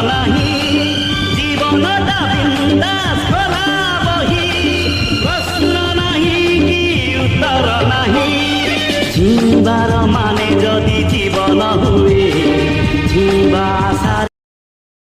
ନାହିଁ ଜୀବନଟା ବିନ୍ଦାସ ଖୋଲା ବହି ପ୍ରଶ୍ନ ନାହିଁ କି ଉତ୍ତର ନାହିଁ ଝିଙ୍କାର ମାନେ ଯଦି ଜୀବନ ହୁଏ ଝିବା ଆଶାରେ